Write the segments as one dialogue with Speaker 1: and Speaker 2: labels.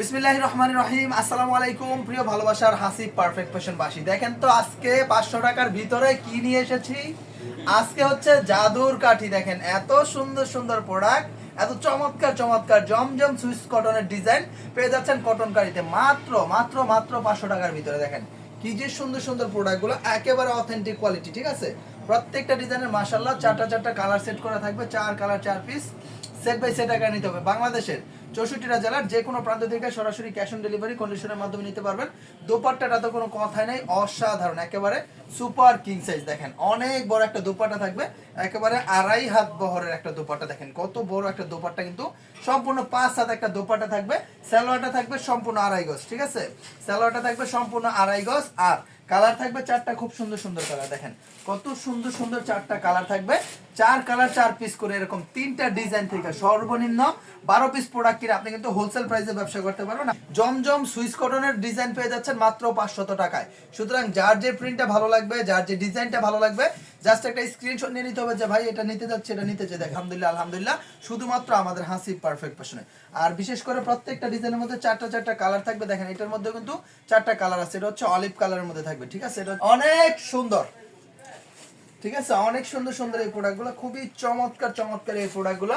Speaker 1: বিসমিল্লাহির রহমানির রহিম। আসসালামু আলাইকুম প্রিয় ভালোবাসার হাসিব পারফেক্ট ফ্যাশনবাসী, দেখেন তো আজকে 500 টাকার ভিতরে কি নিয়ে এসেছি। আজকে হচ্ছে জাদুর কাঠি। দেখেন এত সুন্দর সুন্দর প্রোডাক্ট, এত চমৎকার চমৎকার জমজম সুইস কটনের ডিজাইন পেয়ে যাচ্ছেন কটন কারিতে মাত্র মাত্র মাত্র 500 টাকার ভিতরে। দেখেন কি যে সুন্দর সুন্দর প্রোডাক্টগুলো, একেবারে অথেন্টিক কোয়ালিটি। ঠিক আছে, প্রত্যেকটা ডিজাইনের মাশাআল্লাহ চারটা চারটা কালার সেট করা থাকবে, 4 colour 4 piece set by set আকারে নিতে হবে। বাংলাদেশের 64টা জেলার যে কোনো প্রান্ত থেকে সরাসরি ক্যাশ অন ডেলিভারি কন্ডিশনের মাধ্যমে নিতে পারবেন। দোপাট্টাটা তো কোনো কথাই নাই, অসাধারণ, একেবারে সুপার কিং সাইজ। দেখেন অনেক বড় একটা দোপাট্টা থাকবে, একেবারে 2.5 হাত বহরের একটা দোপাট্টা। দেখেন কত বড় একটা দোপাট্টা, কিন্তু সম্পূর্ণ 5 হাত একটা দোপাট্টা থাকবে। সালোয়ারটা থাকবে সম্পূর্ণ 2.5 গজ। ঠিক আছে, সালোয়ারটা থাকবে সম্পূর্ণ 2.5 গজ। আর কালার থাকবে 4টা, খুব সুন্দর সুন্দর কালার। দেখেন কত সুন্দর সুন্দর 4টা কালার থাকবে, 4 কালার 4 পিস করে, এরকম 3টা ডিজাইন থেকে সর্বনিম্ন 12 পিস প্রোডাক্ট কিনে আপনি কিন্তু হোলসেল প্রাইসে ব্যবসা করতে পারবেন। জমজম সুইস কটনের ডিজাইন পেয়ে যাচ্ছেন মাত্র 500 টাকায়। সুতরাং যার যে প্রিন্টটা ভালো লাগবে, যার যে ডিজাইনটা ভালো লাগবে, জাস্ট একটা স্ক্রিনশট নিয়ে নিতে হবে যে ভাই এটা নিতে যাচ্ছে, এটা নিতে চাই। দেখেন আলহামদুলিল্লাহ আলহামদুলিল্লাহ, শুধুমাত্র আমাদের হাসিব পারফেক্ট ফ্যাশনে। আর বিশেষ করে প্রত্যেকটা ডিজাইনের মধ্যে 4টা 4টা কালার থাকবে। দেখেন এটার মধ্যে কিন্তু 4টা কালার আছে, এটা হচ্ছে অলিভ কালারের মধ্যে থাকবে। ঠিক আছে, এটা অনেক সুন্দর। ঠিক আছে, অনেক সুন্দর সুন্দর এই প্রোডাক্টগুলো, খুবই চমৎকার চমৎকার এই প্রোডাক্টগুলো,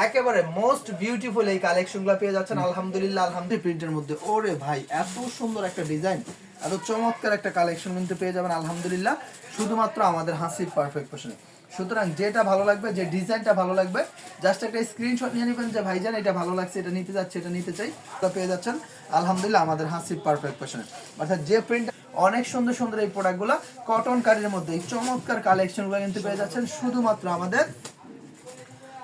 Speaker 1: একেবারে মোস্ট বিউটিফুল এই কালেকশনগুলো পেয়ে যাচ্ছেন আলহামদুলিল্লাহ আলহামদুলিল্লাহ। প্রিন্টের মধ্যে ওরে ভাই এত সুন্দর একটা ডিজাইন, এত চমৎকার একটা কালেকশন কিন্তু পেয়ে যাবেন আলহামদুলিল্লাহ শুধুমাত্র আমাদের হাসিব পারফেক্ট ফ্যাশনে। সুতরাং যেটা ভালো লাগবে, যে ডিজাইনটা ভালো লাগবে, জাস্ট একটা স্ক্রিনশট নিয়ে নেবেন যে ভাইজান এটা ভালো লাগছে, এটা নিতে যাচ্ছে, এটা নিতে চাই, তা পেয়ে যাচ্ছেন আলহামদুলিল্লাহ আমাদের হাসিব পারফেক্ট ফ্যাশনে। অর্থাৎ যে প্রিন্ট অনেক সুন্দর সুন্দর এই প্রোডাক্টগুলো কটন কারির মধ্যে এই চমৎকার কালেকশনগুলো কিন্তু পেয়ে যাচ্ছেন শুধুমাত্র আমাদের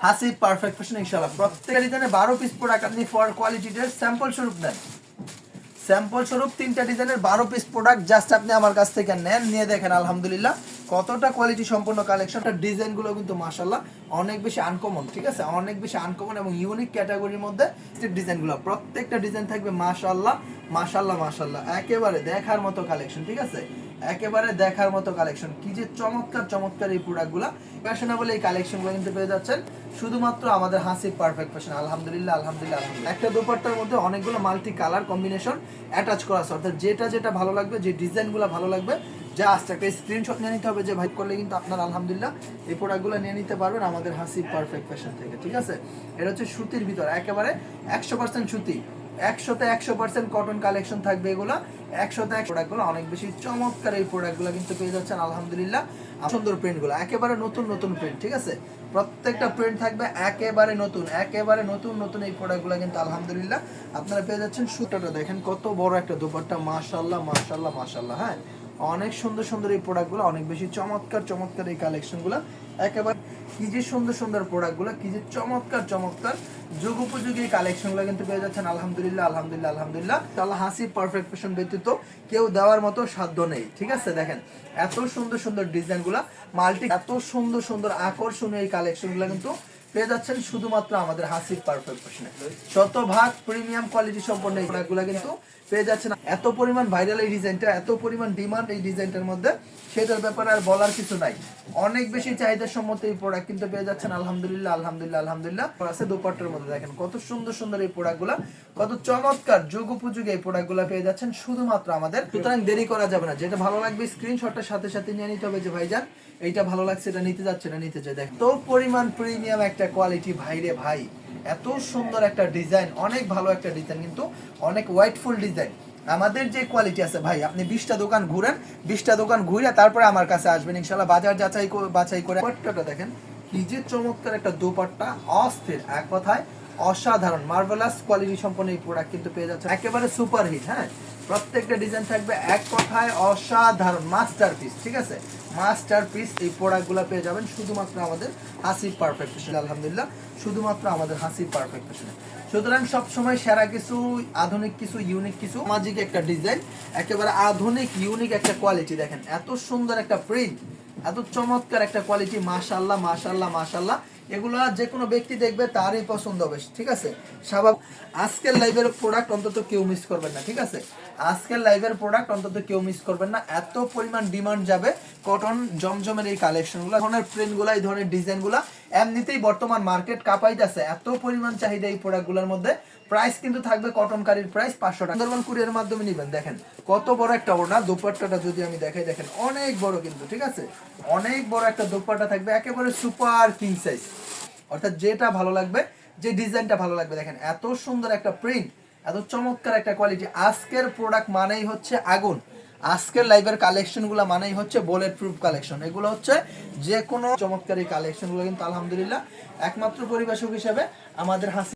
Speaker 1: হাসিব পারফেক্ট ফ্যাশন। ইনশাআল্লাহ প্রত্যেকটা ডিজাইনে 12 পিস প্রোডাক্ট আপনি ফর কোয়ালিটির স্যাম্পল স্বরূপ নেন, স্যাম্পল স্বরূপ 3টা ডিজাইনের 12 পিস প্রোডাক্ট জাস্ট আপনি আমার কাছ থেকে নেন, নিয়ে দেখেন আলহামদুলিল্লাহ কতটা কোয়ালিটি সম্পন্ন কালেকশনটা। ডিজাইনগুলো কিন্তু মাশাআল্লাহ অনেক বেশি আনকমন। ঠিক আছে, অনেক বেশি আনকমন এবং ইউনিক ক্যাটাগরির মধ্যে ডিজাইনগুলো, প্রত্যেকটা ডিজাইন থাকবে মাশাআল্লাহ মাশাআল্লাহ মাশাআল্লাহ, একেবারে দেখার মতো কালেকশন। ঠিক আছে, একেবারে দেখার মতো কালেকশন। কি যে চমৎকার চমৎকার এই প্রোডাক্টগুলো, ফ্যাশনেবল এই কালেকশনগুলো কিন্তু পেয়ে যাচ্ছেন শুধুমাত্র আমাদের হাসিব পারফেক্ট ফ্যাশন। আলহামদুলিল্লাহ আলহামদুলিল্লাহ আলহামদুলিল্লাহ। একটা দোপাট্টার মধ্যে অনেকগুলো মাল্টি কালার কম্বিনেশন অ্যাটাচ করা আছে, অর্থাৎ যেটা যেটা ভালো লাগবে, যে ডিজাইনগুলো ভালো লাগবে, জাস্ট একটা স্ক্রিনশট নিয়ে নিতে হবে যে ভাই করলে কিন্তু আপনার আলহামদুলিল্লাহ এই প্রোডাক্টগুলো নিয়ে নিতে পারবেন আমাদের হাসিব পারফেক্ট ফ্যাশন থেকে। ঠিক আছে, এটা হচ্ছে সুতির ভিতর, একেবারে 100% সুতি, 100তে 100% কটন কালেকশন থাকবে এগুলো, 100তে 100 প্রোডাক্টগুলো অনেক বেশি চমৎকার এই প্রোডাক্টগুলো কিন্তু পেয়ে যাচ্ছেন আলহামদুলিল্লাহ। সুন্দর প্রিন্টগুলো একেবারে নতুন নতুন প্রিন্ট। ঠিক আছে, প্রত্যেকটা প্রিন্ট থাকবে একেবারে নতুন, একেবারে নতুন নতুন এই প্রোডাক্টগুলো কিন্তু আলহামদুলিল্লাহ আপনারা পেয়ে যাচ্ছেন। সুতাটা দেখেন কত বড় একটা দোপাট্টা, মাশাআল্লাহ মাশাআল্লাহ মাশাআল্লাহ। হ্যাঁ, অনেক সুন্দর সুন্দর এই প্রোডাক্টগুলো, অনেক বেশি চমৎকার চমৎকার এই কালেকশনগুলো, একেবারে কি যে সুন্দর সুন্দর প্রোডাক্টগুলো, কি যে চমৎকার চমৎকার যুগ উপযোগী এই কালেকশনগুলো কিন্তু পেয়ে যাচ্ছেন আলহামদুলিল্লাহ আলহামদুলিল্লাহ আলহামদুলিল্লাহ। আল্লাহ হাসিব পারফেক্ট ফ্যাশন ব্যতীত কেউ দেওয়ার মতো সাধ্য নেই। ঠিক আছে, দেখেন এত সুন্দর সুন্দর ডিজাইনগুলো, মাল্টি এত সুন্দর সুন্দর আকর্ষণীয় এই কালেকশনগুলো কিন্তু পেয়ে যাচ্ছেন শুধুমাত্র আমাদের হাসিব পারফেক্ট ফ্যাশনে। শতভাগ প্রিমিয়াম কোয়ালিটি সম্পন্ন এই প্রোডাক্টগুলো কিন্তু পেয়ে যাচ্ছেন। এত পরিমাণ ভাইরাল এই ডিজাইনটা, এত পরিমাণ ডিমান্ড এই ডিজাইনটার মধ্যে, সেটার ব্যাপারে আর বলার কিছু নাই। অনেক বেশি চাহিদা সম্মত এই প্রোডাক্ট কিন্তু পেয়ে যাচ্ছেন আলহামদুলিল্লাহ আলহামদুলিল্লাহ আলহামদুলিল্লাহ। আছে দোপাট্টার মধ্যে, দেখেন কত সুন্দর সুন্দর এই প্রোডাক্টগুলো, কত চমৎকার যুগ উপযোগী এই প্রোডাক্টগুলো পেয়ে যাচ্ছেন শুধুমাত্র আমাদের। সুতরাং দেরি করা যাবে না, যেটা ভালো লাগবে স্ক্রিনশটটার সাথে সাথে নিয়ে নিতে হবে যে ভাইজান এইটা ভালো লাগছে, এটা নিতে যাচ্ছে, এটা নিতে চাই। দেখ তো পরিমাণ প্রিমিয়াম একটা কোয়ালিটি, ভাইরে ভাই এত সুন্দর একটা ডিজাইন, অনেক ভালো একটা ডিজাইন, কিন্তু অনেক ওয়াইটফুল ডিজাইন। আমাদের যে কোয়ালিটি আছে ভাই, আপনি 20টা দোকান ঘুরেন, 20টা দোকান ঘুরে তারপরে আমার কাছে আসবেন ইনশাআল্লাহ, বাজার বাছাই করে। দোপাট্টাটা দেখেন কি যে চমৎকার একটা দোপাট্টা, অস্থির, এক কথায় অসাধারণ মার্ভেলাস কোয়ালিটি সম্পন্ন এই প্রোডাক্ট কিন্তু পেয়ে যাচ্ছে একেবারে সুপার হিট। হ্যাঁ, প্রত্যেকটা ডিজাইন থাকবে এক কথায় অসাধারণ মাস্টারপিস। ঠিক আছে, মাস্টারপিস এই প্রোডাক্টগুলো পেয়ে যাবেন শুধুমাত্র আমাদের হাসিব পারফেক্ট ফ্যাশন। আলহামদুলিল্লাহ শুধুমাত্র আমাদের হাসিব পারফেক্ট ফ্যাশনে। সুতরাং সবসময় সেরা কিছু, আধুনিক কিছু, ইউনিক কিছু, সামাজিক একটা ডিজাইন, একেবারে আধুনিক ইউনিক একটা কোয়ালিটি। দেখেন এত সুন্দর একটা প্রিন্ট, এত চমৎকার একটা কোয়ালিটি, মাশাআল্লাহ মাশাআল্লাহ মাশাআল্লাহ। এগুলো যে কোনো ব্যক্তি দেখবে তারই পছন্দ হবে। ঠিক আছে, স্বাভাবিক। আজকের লাইভের প্রোডাক্ট অন্তত কেউ মিস করবেন না। ঠিক আছে, আজকের লাইভের প্রোডাক্ট অন্তত কেউ মিস করবেন না, এত পরিমাণ ডিমান্ড যাবে কটন জমজমের এই কালেকশনগুলো, এই ধরনের প্রিন্টগুলো, এই ধরনের ডিজাইনগুলো এমনিতেই বর্তমান মার্কেট কাঁপাইতেছে, এত পরিমাণ চাহিদা এই প্রোডাক্টগুলোর মধ্যে। প্রাইস কিন্তু থাকবে কটন কারির প্রাইস 500 টাকা। সুন্দরবন কুরিয়ার মাধ্যমে নেবেন। দেখেন কত বড় একটা ওড়না, দোপাট্টাটা যদি আমি দেখাই, দেখেন অনেক বড় কিন্তু, ঠিক আছে, অনেক বড় একটা দোপাট্টা থাকবে, একেবারে সুপার কিং সাইজ। অর্থাৎ যেটা ভালো লাগবে, যে ডিজাইনটা ভালো লাগবে, দেখেন এত সুন্দর একটা প্রিন্ট, এত চমৎকার একটা কোয়ালিটি। আজকের প্রোডাক্ট মানেই হচ্ছে আগুন, আজকের লাইভের কালেকশনগুলো মানেই হচ্ছে বুলেট প্রুফ কালেকশন। এগুলো হচ্ছে যে কোনো চমৎকার এই কালেকশনগুলো কিন্তু আলহামদুলিল্লাহ একমাত্র পরিবেশক হিসেবে আমাদের হাসি